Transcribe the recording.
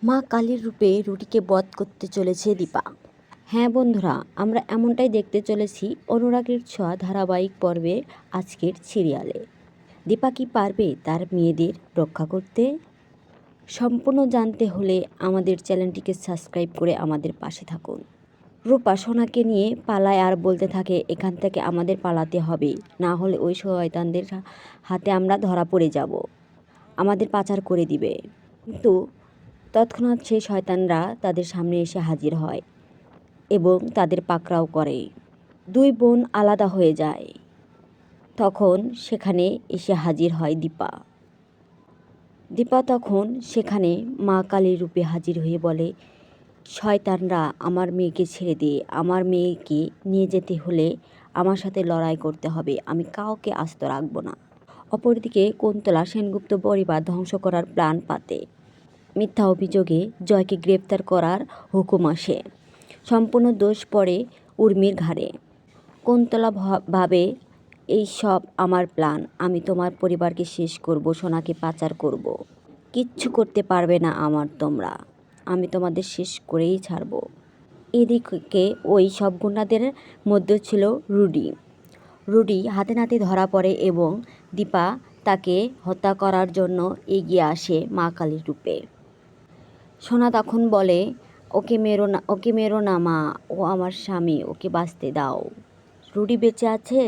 মা কালীর রূপে রুটিকে বধ করতে চলেছে দীপা। হ্যাঁ বন্ধুরা, আমরা এমনটাই দেখতে চলেছি অনুরাগের ছোঁয়া ধারাবাহিক পর্বে আজকের সিরিয়ালে। দীপা কি পারবে তার মেয়েদের রক্ষা করতে? সম্পূর্ণ জানতে হলে আমাদের চ্যানেলটিকে সাবস্ক্রাইব করে আমাদের পাশে থাকুন। রূপা সোনাকে নিয়ে পালায় আর বলতে থাকে, এখান থেকে আমাদের পালাতে হবে, না হলে ওই শয়তানদের হাতে আমরা ধরা পড়ে যাব, আমাদের পাচার করে দিবে। কিন্তু তৎক্ষণাৎ সেই শয়তানরা তাদের সামনে এসে হাজির হয় এবং তাদের পাকড়াও করে। দুই বোন আলাদা হয়ে যায়। তখন সেখানে এসে হাজির হয় দীপা। দীপা তখন সেখানে মা কালীর রূপে হাজির হয়ে বলে, শয়তানরা আমার মেয়েকে ছেড়ে দিয়ে, আমার মেয়েকে নিয়ে যেতে হলে আমার সাথে লড়াই করতে হবে, আমি কাউকে আস্ত রাখবো না। অপরদিকে কুন্তলা সেনগুপ্ত পরিবার ধ্বংস করার প্ল্যান পাতে। মিথ্যা অভিযোগে জয়কে গ্রেপ্তার করার হুকুম আসে। সম্পূর্ণ দোষ পড়ে উর্মির ঘাড়ে। কুন্তলা ভাবে, এই সব আমার প্ল্যান, আমি তোমার পরিবারকে শেষ করব, সোনাকে পাচার করব। কিচ্ছু করতে পারবে না আমার তোমরা, আমি তোমাদের শেষ করেই ছাড়ব। এদিকে ওই সব গুন্ডাদের মধ্যে ছিল রুডি হাতে নাতে ধরা পড়ে এবং দীপা তাকে হত্যা করার জন্য এগিয়ে আসে মা কালীর রূপে। সোনা তখন বলে, ওকে মেরো না মা, ও আমার স্বামী, ওকে বাঁচতে দাও। রুডি বেঁচে আছে,